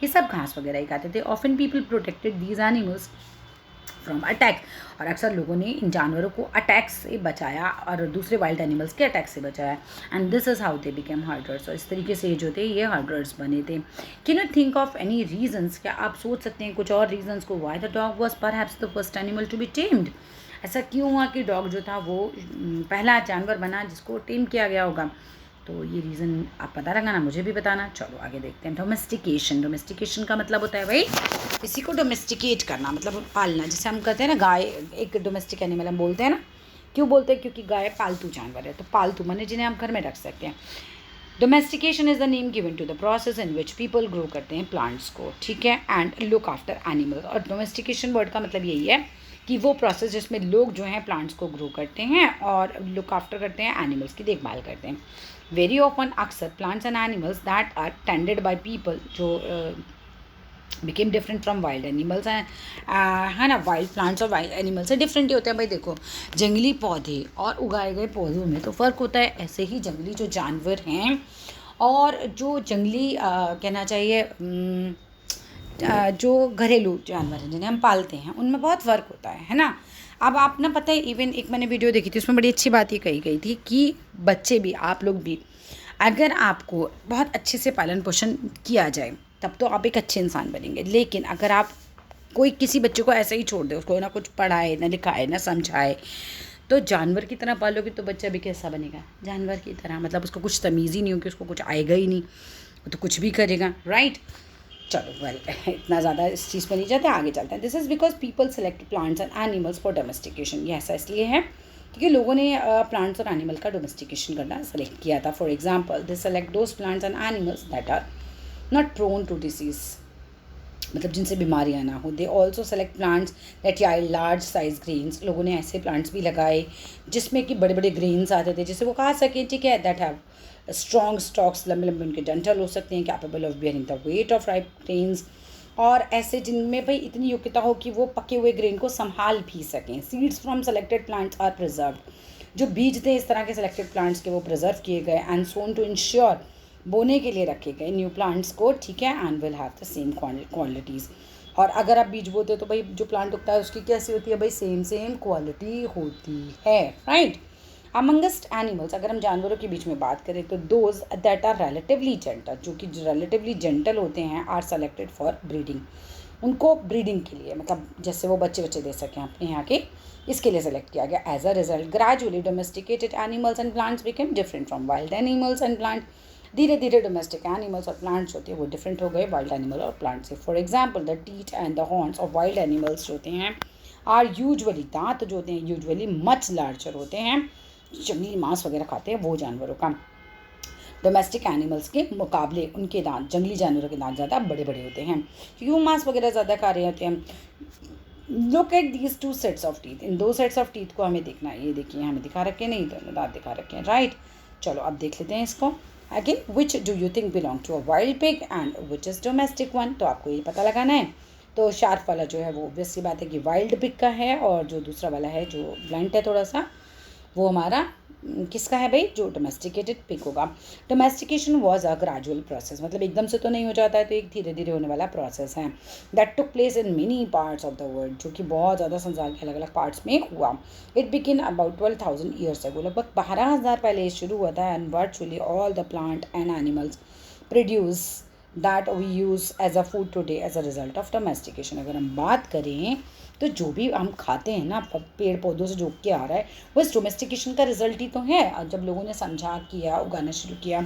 ये सब घास वगैरह ही खाते थे। Often people protected these animals from attack, और अक्सर लोगों ने इन जानवरों को अटैक से बचाया और दूसरे वाइल्ड एनिमल्स के अटैक से बचाया। And this is how they became herders, और इस तरीके से जो थे ये हर्डर्स बने थे। Can you think of any reasons, क्या आप सोच सकते हैं कुछ और रीजन्स को, why the dog was perhaps the first animal to be tamed, ऐसा क्यों हुआ कि डॉग जो था वो पहला जानवर बना जिसको टेम किया गया होगा, तो ये रीज़न आप पता लगाना, मुझे भी बताना। चलो आगे देखते हैं। डोमेस्टिकेशन, डोमेस्टिकेशन का मतलब होता है भाई किसी को डोमेस्टिकेट करना, मतलब पालना, जैसे हम कहते हैं ना गाय एक डोमेस्टिक एनिमल हम बोलते हैं ना, क्यों बोलते हैं, क्योंकि गाय पालतू जानवर है, तो पालतू माने जिन्हें हम घर में रख सकते हैं। Domestication is the name given to the process in which people grow करते हैं प्लांट्स को, ठीक है, एंड लुक आफ्टर एनिमल्स। और डोमेस्टिकेशन वर्ड का मतलब यही है कि वो प्रोसेस जिसमें लोग जो हैं प्लांट्स को ग्रो करते हैं और लुक आफ्टर करते हैं, एनिमल्स की देखभाल करते हैं। वेरी ऑफन, अक्सर plants and animals that are tended by people जो became different from wild animals हैं, है ना, वाइल्ड प्लांट्स और वाइल्ड एनिमल्स से डिफरेंट ही होते हैं भाई। देखो जंगली पौधे और उगाए गए पौधों में तो फ़र्क होता है, ऐसे ही जंगली जो जानवर हैं और जो जंगली कहना चाहिए जो घरेलू जानवर हैं जिन्हें हम पालते हैं उनमें बहुत फ़र्क होता है ना। अब आप ना पता है, इवन एक मैंने वीडियो देखी थी, उसमें बड़ी अच्छी बात ये कही गई थी कि बच्चे भी, आप लोग भी, अगर आपको बहुत अच्छे से पालन पोषण किया जाए तब तो आप एक अच्छे इंसान बनेंगे। लेकिन अगर आप कोई किसी बच्चे को ऐसे ही छोड़ दे, उसको ना कुछ पढ़ाए ना लिखाए ना समझाए, तो जानवर की तरह पालोगे तो बच्चा भी कैसा बनेगा, जानवर की तरह। मतलब उसको कुछ तमीज़ ही नहीं होगी, उसको कुछ आएगा ही नहीं, वो तो कुछ भी करेगा, राइट। चलो वेल इतना ज़्यादा इस चीज़ पर नहीं जाते, आगे चलते हैं। This is because people select plants and animals for domestication. ये ऐसा इसलिए है क्योंकि लोगों ने प्लांट्स और एनिमल का डोमेस्टिकेशन करना सेलेक्ट किया था। For example they select those plants and animals that are not prone to disease, मतलब जिनसे बीमारियां ना हो। They also select plants that yield large size grains. लोगों ने ऐसे प्लांट्स भी लगाए जिसमें कि बड़े बड़े ग्रेन्स आते थे जिसे वो खा सकें, ठीक है। दैट हैव स्ट्रॉन्ग स्टॉक्स, लंबे लंबे उनके डंठल हो सकते हैं, capable of bearing the weight of ripe grains, और ऐसे जिनमें भाई इतनी योग्यता हो कि वो पके हुए ग्रेन को संभाल भी सकें। Seeds from selected plants are preserve. जो बीज थे इस तरह के सेलेक्टेड प्लांट्स के वो प्रिजर्व किए गए एंड सोन टू इंश्योर, बोने के लिए रखे गए न्यू प्लांट्स को, ठीक है। And will have the same qualities. और अगर आप बीज बोते हो तो भाई जो प्लांट उगता है उसकी कैसी होती है भाई, सेम क्वालिटी होती है, राइट। अमंगस्ट एनिमल्स, अगर हम जानवरों के बीच में बात करें तो those that are relatively gentle, जो कि रिलेटिवली जेंटल होते हैं, आर सेलेक्टेड फॉर ब्रीडिंग। उनको ब्रीडिंग के लिए, मतलब जैसे वो बच्चे दे सकें अपने यहाँ के, इसके लिए सेलेक्ट किया गया। As a result gradually domesticated animals and plants became different from wild animals and plant. धीरे धीरे डोमेस्टिक एनिमल्स और प्लांट्स होते हैं वो डिफरेंट हो गए वाइल्ड एनिमल और प्लांट से। For example the teeth and the horns of wild animals जो होते हैं आर यूजुअली, दांत जो होते हैं यूजुअली मच लार्जर होते हैं, जंगली मांस वगैरह खाते हैं वो जानवरों का। डोमेस्टिक एनिमल्स के मुकाबले उनके दांत, जंगली जानवरों के दांत ज़्यादा बड़े बड़े होते हैं क्योंकि वो मांस वगैरह ज़्यादा खा रहे होते हैं। Look at these two sets of teeth, इन दो सेट्स ऑफ टीथ को हमें देखना है। ये देखिए हमें दिखा रखे हैं, नहीं दोनों दांत दिखा रखे हैं, राइट। चलो अब देख लेते हैं इसको। Again which do you think belong to a wild pig and which is domestic one, तो आपको ये पता लगाना है। तो शार्प वाला जो है वो ऑब्वियस सी बात है कि वाइल्ड पिग का है, और जो दूसरा वाला है जो ब्लंट है थोड़ा सा, वो हमारा किसका है भाई, जो डोमेस्टिकेटेड पिग होगा। Domestication was a gradual process, मतलब एकदम से तो नहीं हो जाता है, तो एक धीरे धीरे होने वाला प्रोसेस है। That took place in many parts of the world, जो कि बहुत ज़्यादा संसार के अलग अलग पार्ट्स में हुआ। It begin about 12,000 years ago, लगभग 12,000 पहले ये शुरू हुआ था। And virtually all the plant and animals produce that we use as a food today as a result of domestication. अगर हम बात करें तो जो भी हम खाते हैं ना पेड़ पौधों से जो के आ रहा है वो इस डोमेस्टिकेशन का रिजल्ट ही तो है। और जब लोगों ने समझा किया, उगाना शुरू किया,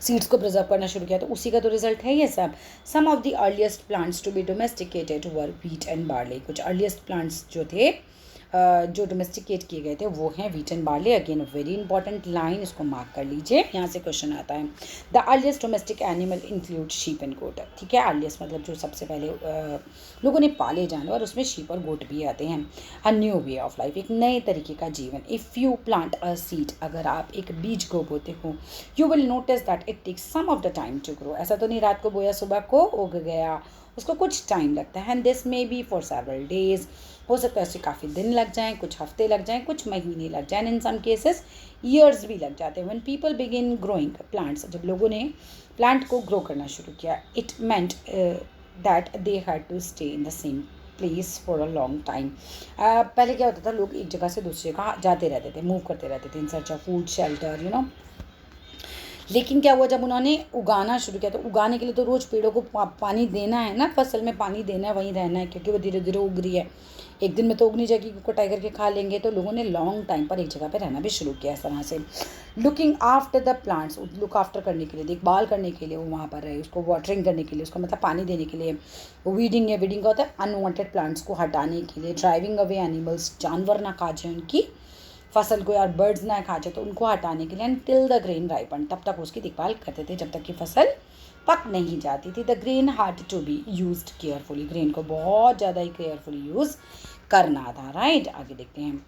सीड्स को प्रिजर्व करना शुरू किया, तो उसी का तो रिजल्ट है ये सब। Some of the earliest plants to be domesticated were wheat and barley. कुछ अर्लीस्ट प्लांट्स जो थे जो डोमेस्टिकेट किए गए थे वो हैं wheat and barley. Again very important line, इसको मार्क कर लीजिए, यहाँ से क्वेश्चन आता है। The earliest domestic animal include sheep and goat, ठीक है। अर्लीस्ट मतलब जो सबसे पहले लोगों ने पाले जानवर, उसमें शीप और गोट भी आते हैं। A new way of life, एक नए तरीके का जीवन। If you plant a seed, अगर आप एक बीज को बोते हो, you will notice that it takes some of the time to grow. ऐसा तो नहीं रात को बोया सुबह को उग गया, उसको कुछ टाइम लगता है। And this may be for several days, हो सकता है उससे काफ़ी दिन लग जाएं, कुछ हफ्ते लग जाएं, कुछ महीने लग जाएं, इन सम केसेस ईयर्स भी लग जाते हैं। When people begin growing plants, जब लोगों ने प्लांट को ग्रो करना शुरू किया, it meant that they had to stay in the same place for a long time. पहले क्या होता था, लोग एक जगह से दूसरी जगह जाते रहते थे, मूव करते रहते थे इन search of food, shelter, you know. लेकिन क्या हुआ, जब उन्होंने उगाना शुरू किया, तो उगाने के लिए तो रोज़ पेड़ों को पानी देना है ना, फसल में पानी देना है, वहीं रहना है, क्योंकि वो धीरे धीरे उग रही है। एक दिन में तो उग नहीं जाएगी, क्योंकि टाइगर के खा लेंगे। तो लोगों ने लॉन्ग टाइम पर एक जगह पे रहना भी शुरू किया इस तरह से। Looking after the plants, look after करने के लिए, देखभाल करने के लिए वो वहाँ पर रहे, उसको वाटरिंग करने के लिए, उसको मतलब पानी देने के लिए। वीडिंग है, वीडिंग का होता है अनवांटेड प्लांट्स को हटाने के लिए। ड्राइविंग अवे एनिमल्स, जानवर ना खा जाए उनकी फसल को, यार बर्ड्स ना खा जाए तो उनको हटाने के लिए। And till the grain ripen, तब तक उसकी देखभाल करते थे जब तक कि फसल पक नहीं जाती थी। The grain had to be used carefully, ग्रेन को बहुत ज़्यादा ही केयरफुली यूज़ करना था, राइट। आगे देखते हैं।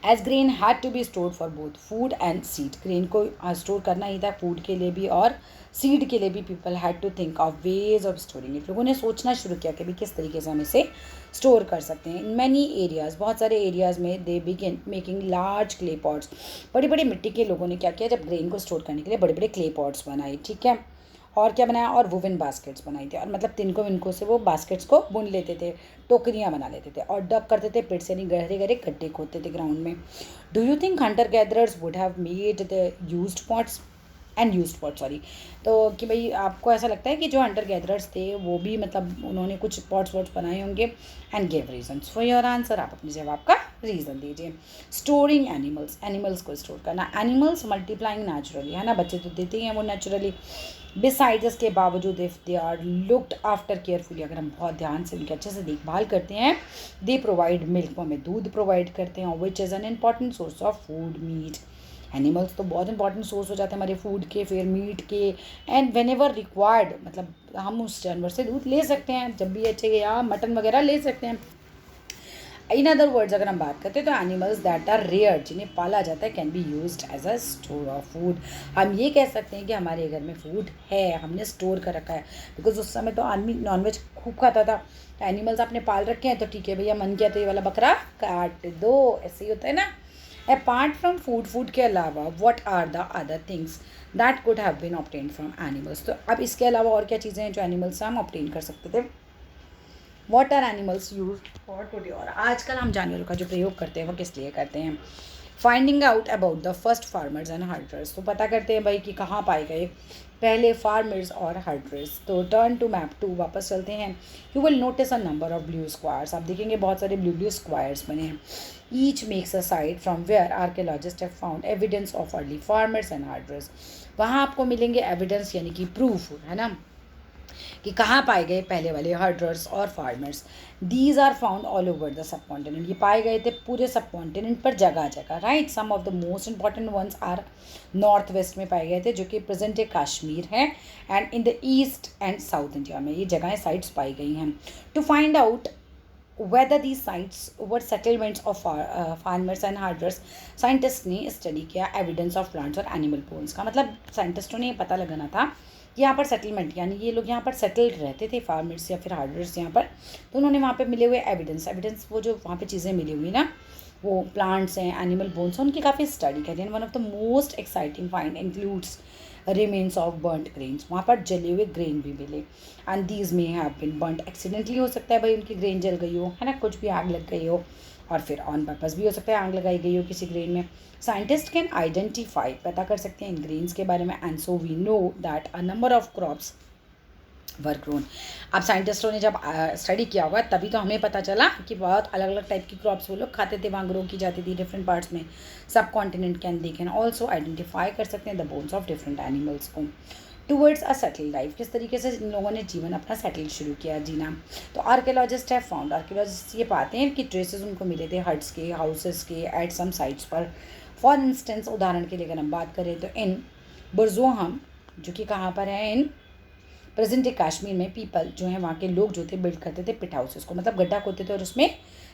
As grain had to be stored for both food and seed, grain को स्टोर करना ही था फूड के लिए भी और सीड के लिए भी। People had to think of ways of storing it, लोगों ने सोचना शुरू किया कि भी किस तरीके से हम इसे स्टोर कर सकते हैं। इन मैनी एरियाज़, बहुत सारे एरियाज़ में they begin making large clay pots, बड़ी बड़ी मिट्टी के लोगों ने क्या किया, जब ग्रेन को स्टोर करने के लिए बड़े बड़े क्ले पॉट्स बनाए, ठीक है। और क्या बनाया, और वुवन बास्केट्स बनाई थी, और मतलब तिनको विनको से वो बास्केट्स को बुन लेते थे, टोकरियाँ बना लेते थे, और डग करते थे पिट से, यानी गहरे गहरे गड्ढे खोदते थे ग्राउंड में। Do you think Hunter gatherers would have made the used pots and used pot, sorry, तो कि भाई आपको ऐसा लगता है कि जो हंटर गैदरर्स थे वो भी मतलब उन्होंने कुछ पॉट्स वॉट्स बनाए होंगे। And give reasons for your answer, आप अपने जवाब का रीज़न दीजिए। स्टोरिंग एनिमल्स, एनिमल्स को स्टोर करना। एनिमल्स मल्टीप्लाइंग नेचुरली, है ना, बच्चे तो देते ही हैं वो नेचुरली। बिसाइड्स, इसके बावजूद, if they are looked after carefully, अगर हम बहुत ध्यान से उनकी अच्छे से देखभाल करते हैं, दे प्रोवाइड मिल्क, वो हमें दूध प्रोवाइड करते हैं, which is an important source of food, meat. Animals तो बहुत इंपॉर्टेंट सोर्स हो जाते हैं हमारे फूड के, फिर मीट के। एंड वेन एवर रिक्वायर्ड, मतलब हम उस जानवर से दूध ले सकते हैं जब भी अच्छे, या मटन वगैरह ले सकते हैं। इन अदर वर्ड्स अगर हम बात करते हैं तो एनिमल्स दैट आर रेयर, जिन्हें पाला जाता है, can be used as a store of food. हम ये कह सकते हैं कि हमारे घर में फूड है, हमने स्टोर कर रखा है, बिकॉज उस समय तो आदमी नॉनवेज खूब खाता था। एनिमल्स आपने पाल रखे हैं तो ठीक है भैया, मन किया तो ये वाला बकरा काट दो, ऐसे ही होता है ना। अपार्ट फ्रॉम फूड, फूड के अलावा what are the other things that could have been obtain from animals, तो अब इसके अलावा और क्या चीज़ें हैं जो एनिमल्स से हम ऑब्टेन कर सकते थे। What are animals use for today, और आजकल हम जानवरों का जो प्रयोग करते हैं वो किस लिए करते हैं। Finding out about the first farmers and herders, तो पता करते हैं भाई कि कहाँ पाए गए पहले फार्मर्स और हर्डर्स। तो टर्न टू मैप 2, वापस चलते हैं। You will notice a number of blue squares, आप देखेंगे बहुत सारे ब्लू ब्लू स्क्वायर्स बने हैं। Each makes a site from where archaeologist have found evidence of early farmers and herders, वहाँ आपको मिलेंगे एविडेंस, यानी कि प्रूफ, है ना, कि कहाँ पाए गए पहले वाले हर्डर्स और farmers. These are found all over the सब कॉन्टिनेंट, ये पाए गए थे पूरे सब कॉन्टिनेंट पर, जगह जगह, right. Some of the most important ones are north west में पाए गए थे, जो कि प्रेजेंट डे कश्मीर है, and in the east and south India में ये जगहें साइट्स पाई गई हैं। To find out whether these sites were settlements of farmers and herders, scientist ने स्टडी किया एविडेंस ऑफ प्लांट्स और एनिमल बोन्स का, मतलब साइंटिस्टों ने पता लगाना था कि यहाँ पर सेटलमेंट, यानी ये लोग यहाँ पर सेटल्ड रहते थे, फार्मर्स या फिर हार्डर्स यहाँ पर, तो उन्होंने वहाँ पे मिले हुए एविडेंस वो जो वहाँ पे चीज़ें मिली हुई ना, वो प्लांट्स हैं, एनिमल बोन्स हैं, उनकी काफ़ी स्टडी करी। One of the most exciting find includes remains of burned grains, वहाँ पर जले हुए ग्रेन भी मिले। And these may have been burned accidentally, हो सकता है भाई उनकी ग्रेन जल गई हो, है ना, कुछ भी आग लग गई हो, और फिर ऑन पर्पस भी हो सकता है आग लगाई गई हो किसी ग्रेन में। साइंटिस्ट कैन आइडेंटिफाई, पता कर सकते हैं इन ग्रेन्स के बारे में, and so we know that a number of crops were grown. अब साइंटिस्टों ने जब स्टडी किया होगा तभी तो हमें पता चला कि बहुत अलग अलग टाइप की क्रॉप्स वो लोग खाते थे, वहाँ ग्रो की जाती थी डिफरेंट पार्ट्स में, सब कॉन्टिनेंट के, and they can also identify कर सकते हैं the bones of different animals को। टूवर्ड्स अ सेटल लाइफ, किस तरीके से इन लोगों ने जीवन अपना सेटल शुरू किया, जीना। तो आर्कियोलॉजिस्ट हैव फाउंड, आर्कियोलॉजिस्ट ये पाते हैं कि ट्रेसेस उनको मिले थे हट्स के, हाउसेस के, एट सम साइट्स पर। फॉर इंस्टेंस, उदाहरण के लिए अगर हम बात करें तो इन बुरज़ोहम, जो कि कहाँ पर है, इन प्रेजेंट डे कश्मीर में, पीपल जो है वहाँ के लोग जो थे बिल्ड करते थे पिट हाउसेस को, मतलब गड्ढा खोदते थे और उसमें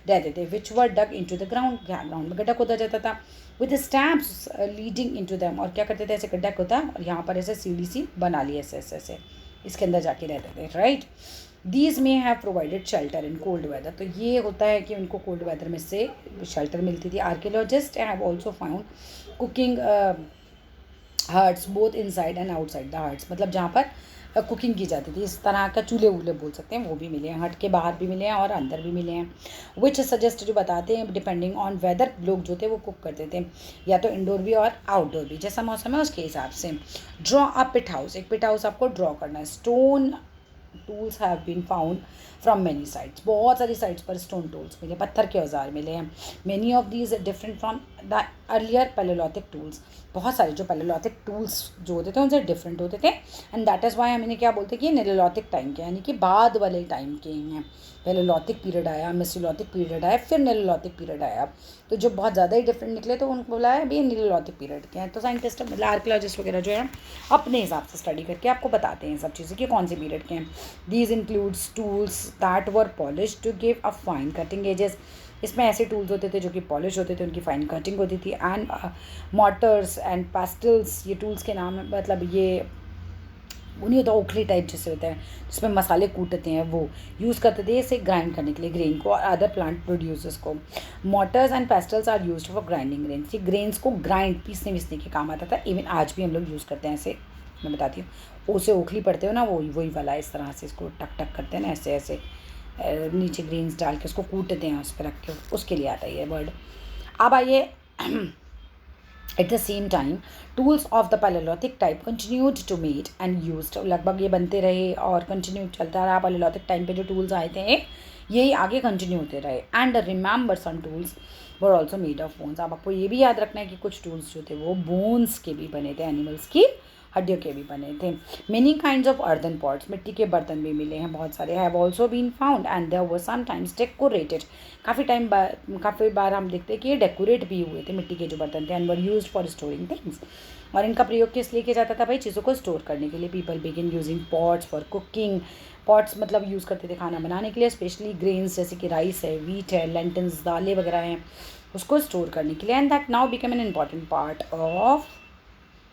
रहते थे, विच वर डग इनटू द ग्राउंड, ग्राउंड में गड्ढा खोदा जाता था, with stamps leading into them, और क्या करते थे, ऐसे गड्ढा खोदा और यहाँ पर ऐसे सीढ़ी सी बना ली, ऐसे ऐसे ऐसे इसके अंदर जाके रहते थे, right. These may have provided shelter in cold weather, तो ये होता है कि उनको कोल्ड वेदर में से शेल्टर मिलती थी। Archaeologist have also found cooking hearths both inside and outside the huts, मतलब जहाँ पर कुकिंग की जाती थी, इस तरह का चूल्हे वूल्हे बोल सकते हैं, वो भी मिले हैं, हट के बाहर भी मिले हैं और अंदर भी मिले हैं। विच सजेस्ट, जो बताते हैं डिपेंडिंग ऑन वेदर, लोग जो थे वो कुक करते थे, या तो इंडोर भी और आउटडोर भी, जैसा मौसम है उसके हिसाब से। ड्रॉ अ पिट हाउस, एक पिट हाउस आपको ड्रॉ करना है। Stone tools have been found from many sites, बहुत सारी साइट्स पर स्टोन टूल्स मिले, पत्थर के औजार मिले हैं। Many of these different from the earlier palaeolithic tools, बहुत सारे जो पैलेलिथिक टूल्स जो होते थे उनसे डिफरेंट होते थे, एंड दैट इज़ वाई हम इन्हें क्या बोलते हैं कि नेलोलिथिक टाइम के, यानी कि बाद वाले टाइम के हैं। पैलेलिथिक पीरियड आया, मेसोलिथिक पीरियड आया, फिर नेलोलिथिक पीरियड आया, तो जो बहुत ज़्यादा ही डिफरेंट निकले तो उनको बोला है अभी नेलोलिथिक पीरियड के हैं। तो साइंटिस्ट मतलब आर्कियोलॉजिस्ट वगैरह जो है अपने हिसाब से स्टडी करके आपको बताते हैं सब चीज़ें कि कौन से पीरियड के हैं। These includes tools that were polish to give a fine cutting edges, इसमें ऐसे टूल्स होते थे जो कि पॉलिश होते थे, उनकी फाइन कटिंग होती थी। एंड मॉटर्स एंड पेस्टल्स, ये टूल्स के नाम है, मतलब ये वो नहीं होता ओखली टाइप जैसे होता है जिसमें मसाले कूटते हैं, वो यूज़ करते थे इसे ग्राइंड करने के लिए ग्रेन को और अदर प्लांट प्रोड्यूसर्स को। Mortars and pestles are used for grinding grains, ये ग्रेन्स को ग्राइंड पीसने के काम आता था, इवन आज भी हम लोग यूज़ करते हैं ऐसे मैं बताती हूँ, ओ से ओखली पढ़ते हो ना, वही वही वाला, इस तरह से इसको टक टक करते हैं ना, ऐसे ऐसे नीचे ग्रेन्स डाल के उसको कूटते हैं उस पर रख के, उसके लिए आता है ये वर्ड। अब आइए, at the same time tools of the palaeolithic type continued to made and used, लगभग ये बनते रहे और कंटिन्यू चलता रहा। पैलेलिथिक टाइम पे जो टूल्स आए थे यही आगे कंटिन्यू होते रहे। And remember some tools were also made of bones. अब आपको ये भी याद रखना है कि कुछ टूल्स जो थे वो बोन्स के भी बने थे, एनिमल्स की हड्डियों के भी बने थे। Many kinds of earthen pots, मिट्टी के बर्तन भी मिले हैं बहुत सारे, have also been found and there were sometimes decorated. काफ़ी बार हम देखते हैं कि ये डेकोरेट भी हुए थे, मिट्टी के जो बर्तन थे, and were used for storing things. और इनका प्रयोग किस लिए किया जाता था भाई? चीज़ों को स्टोर करने के लिए। People begin using pots for cooking. Pots मतलब यूज़ करते थे खाना बनाने के लिए, स्पेशली ग्रेन्स जैसे कि राइस है, वीट है, लेंटन्स, दालें वगैरह हैं, उसको स्टोर करने के लिए। And that now become an important part of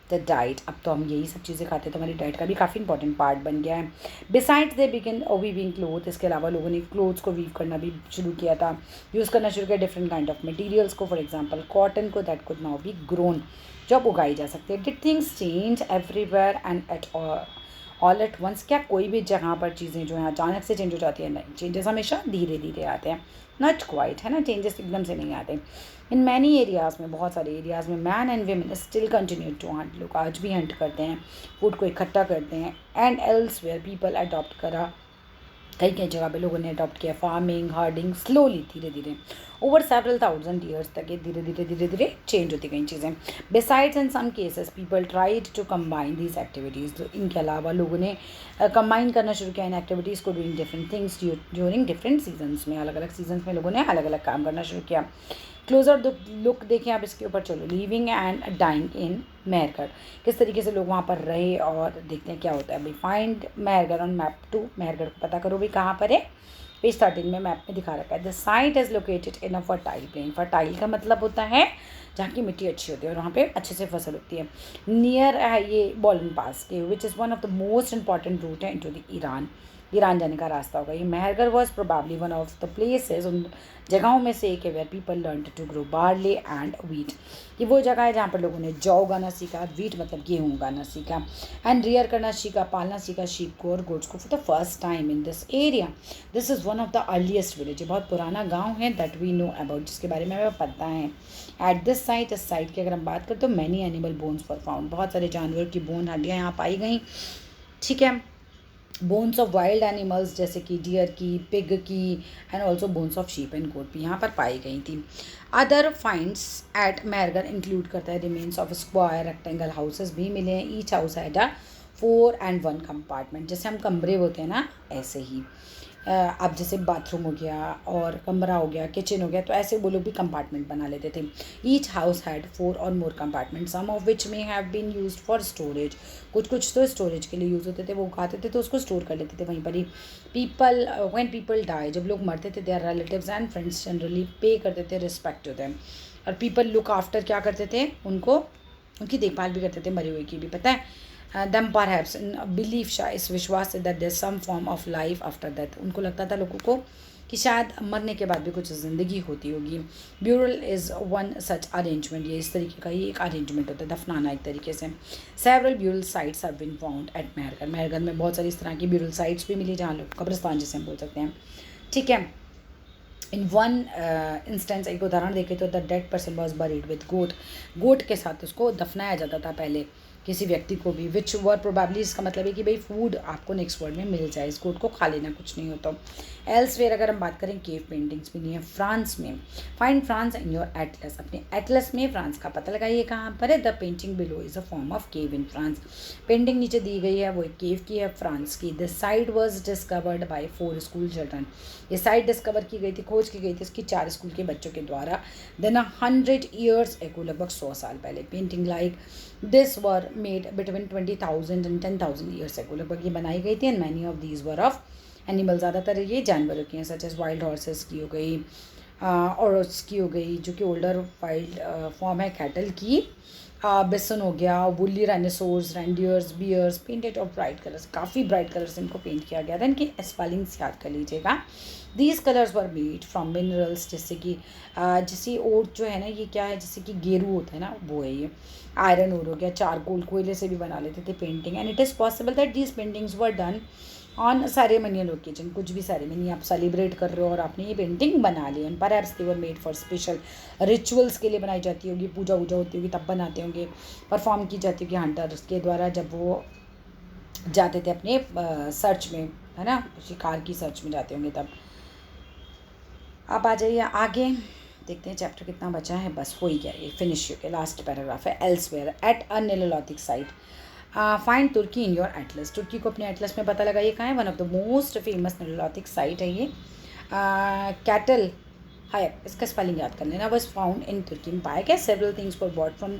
the diet. अब तो हम यही सब चीज़ें खाते हैं तो हमारी डाइट का भी काफ़ी इंपॉर्टेंट पार्ट बन गया है। Besides they begin weaving cloth, इसके अलावा लोगों ने क्लोथ्स को वीव करना भी शुरू किया था, यूज़ करना शुरू किया डिफरेंट काइंड ऑफ मटेरियल्स को। फॉर एग्जांपल कॉटन को, that could now be grown, जब उगाई जा सकते हैं। Did things change everywhere and at all at once, क्या कोई भी जगह पर चीज़ें जो हैं अचानक से चेंज हो जाती है? नहीं, चेंजेस हमेशा धीरे धीरे आते हैं, नॉट क्वाइट, है ना, चेंजेस एकदम से नहीं आते। इन मैनी एरियाज़ में, बहुत सारे एरियाज़ में, man and women still continue to hunt, लोग आज भी हंट करते हैं, फूड को इकट्ठा करते हैं। And elsewhere people adopt करा, कई कई जगह पे लोगों ने अडॉप्ट किया फार्मिंग, हर्डिंग, स्लोली, धीरे धीरे, ओवर सेवरल थाउजेंड ईयर्स तक ये धीरे धीरे चेंज होती गई चीज़ें। Besides in some cases people tried to combine these activities, तो इनके अलावा लोगों ने कंबाइन करना शुरू किया इन एक्टिविटीज़ को, doing different things during different seasons में, अलग अलग सीजन्स में लोगों ने अलग अलग काम करना शुरू किया। क्लोजर लुक देखें आप इसके ऊपर, चलो। Living and dying in Mehrgarh, किस तरीके से लोग वहाँ पर रहे और देखते हैं क्या होता है भाई। Find Mehrgarh on map 2, Mehrgarh को पता करो भाई कहाँ पर है। पेज 13 में मैप में दिखा रखा है। The site is located in a fertile plain, fertile का मतलब होता है जहाँ की मिट्टी अच्छी होती है और वहाँ पे अच्छे से फसल होती है। नियर है ये बोलन पास के, which is one of the most important route है इनटू द ईरान जाने का रास्ता होगा ये। Mehrgarh was probably one of the places, उन जगहों में से एक है where people learn to grow barley and wheat. ये वो जगह है जहाँ पर लोगों ने जौ उगाना सीखा, वीट मतलब गेहूँ उगाना सीखा, एंड रियर करना सीखा, पालना सीखा शीप को और गोट्स को for the first time in this area. This is one of the earliest village, बहुत पुराना गाँव है दैट वी नो अबाउट, जिसके बारे में हमें पता है। एट दिस साइट, इस साइट की अगर हम बात करें तो many animal bones were found, बहुत सारे जानवर की बोन हड्डियाँ यहाँ पाई गई, ठीक है। बोन्स ऑफ वाइल्ड एनिमल्स जैसे कि डियर की, पिग की, and also bones of sheep and goat भी यहाँ पर पाई गई थी। Other finds at Mehrgarh include करता है remains of square rectangle houses भी मिले हैं। Each house had a 4 and 1 compartment, जैसे हम कमरे होते हैं ना ऐसे ही। अब जैसे बाथरूम हो गया और कमरा हो गया, किचन हो गया, तो ऐसे वो लोग भी कंपार्टमेंट बना लेते थे। Each house had 4 or more compartment, some of which may have been used for storage, कुछ तो स्टोरेज के लिए यूज़ होते थे, वो उगाते थे तो उसको स्टोर कर लेते थे वहीं पर ही। पीपल व्हेन पीपल डाई, जब लोग मरते थे, their relatives and friends generally pay करते थे रिस्पेक्ट टू देम। और पीपल लुक आफ्टर क्या करते थे, उनको उनकी देखभाल भी करते थे, मरे हुए की भी, पता है। दम परहैप्स बिलीफ, शायद इस विश्वास से, that there some form of life after death, उनको लगता था लोगों को कि शायद मरने के बाद भी कुछ ज़िंदगी होती होगी। Burial is one such arrangement, ये इस तरीके का ही एक अरेंजमेंट होता है, दफनाना एक तरीके से। Several burial sites have been found at Mehrgarh, Mehrgarh में बहुत सारी इस तरह की ब्यूरल साइट्स भी मिली जहाँ लोग कब्रिस्तान जिसे हम बोल सकते हैं, ठीक है। इन वन इंस्टेंस, एक उदाहरण देखें तो the dead person was buried with goat के साथ उसको दफनाया जाता था पहले किसी व्यक्ति को भी, विच वर प्रोबेबली, इसका मतलब है कि भाई फूड आपको नेक्स्ट वर्ड में मिल जाए, इस गोट को खा लेना, कुछ नहीं होता। एल्सवेयर अगर हम बात करें, केव पेंटिंग्स भी नहीं है फ्रांस में। Find France in your Atlas, अपने एटलस में फ्रांस का पता लगाइए कहाँ पर है। The painting below is a form of cave in France, painting नीचे दी गई है वो एक केव की है फ्रांस की। The site was discovered by 4 school children, ये साइट डिस्कवर की गई थी, खोज की गई थी इसकी 4 स्कूल के बच्चों के द्वारा। देन 100 years ago, लगभग 100 साल पहले। Painting like this were made between 20,000 and 10,000 years ago, लगभग ये बनाई गई थी। And many of these were of animal, ज़्यादातर ये जानवरों की हैं, सच एज वाइल्ड हॉर्सेस की हो गई, औरस की हो गई जो कि ओल्डर वाइल्ड फॉर्म है कैटल की, बिसन हो गया, woolly rhinoceros, reindeers, bears, painted of bright colours, काफ़ी ब्राइट कलर से इनको पेंट किया गया था। इनकी स्पेलिंग्स याद कर लीजिएगा, these colours were made from minerals, जैसे कि जैसे ओट जो है ना, ये क्या है, जैसे कि गेरू होता है ना, वो है ये। आयरन ओर हो गया, चारकोल, कोयले से भी बना लेते थे painting. And it is possible that these paintings were done on ceremonial occasion, कुछ भी सेरेमनी आप सेलिब्रेट कर रहे हो और आपने ये पेंटिंग बना ली। And perhaps they were made for special rituals के लिए बनाई जाती होगी, पूजा वूजा होती होगी तब बनाते होंगे, परफॉर्म की जाती होगी हंटर्स के द्वारा जब वो जाते थे अपने सर्च में, है ना, शिकार की सर्च में जाते होंगे तब। अब आ जाइए आगे, देखते हैं चैप्टर कितना बचा है। बस हो ही गया, ये फिनिश हो गया, लास्ट पैराग्राफ है। Elsewhere at a neolithic site find Turkey in your atlas, तुर्की को अपने एटलस में पता लगा। ये कहाँ है, one of the most famous neolithic site है ये। कैटल हायक, इसका स्पेलिंग याद कर लेना। वॉज फाउंड इन तुर्की में, पाया गया। Several things were bought from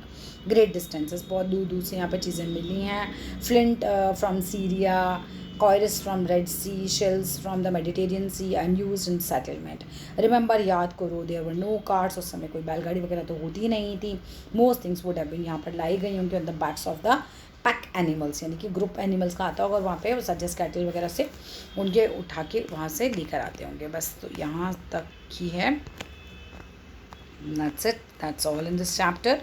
great distances, बहुत दूर दूर से यहाँ पर चीज़ें मिली हैं। Flint from Syria, cowries from Red Sea, shells from the Mediterranean Sea and use in settlement. Remember, याद करो, देयर वर नो कार्स, उस समय कोई बैलगाड़ी वगैरह तो होती ही नहीं थी। Most things would have been, यहाँ पर लाई गई होंगी on the backs of the pack animals, यानी कि ग्रुप एनिमल्स का आता होगा और वहाँ पे सजेस्ट कैटल वगैरह से उनके उठा के वहाँ से लेकर आते होंगे। बस तो यहाँ तक ही है। That's it, that's all in this chapter.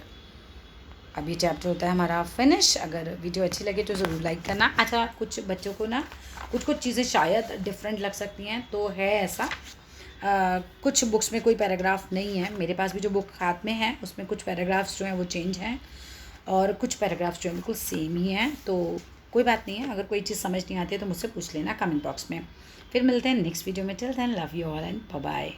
अब ये चैप्टर होता है हमारा फिनिश। अगर वीडियो अच्छी लगे तो ज़रूर लाइक करना। अच्छा, कुछ बच्चों को ना कुछ चीज़ें शायद डिफरेंट लग सकती हैं, तो है ऐसा। कुछ बुक्स में कोई पैराग्राफ नहीं है, मेरे पास भी जो बुक हाथ में है उसमें कुछ पैराग्राफ्स जो हैं वो चेंज हैं और कुछ पैराग्राफ्स जो हैं बिल्कुल सेम ही हैं। तो कोई बात नहीं है, अगर कोई चीज़ समझ नहीं आती है तो मुझसे पूछ लेना कमेंट बॉक्स में। फिर मिलते हैं नेक्स्ट वीडियो में। Till then love you all and bye bye.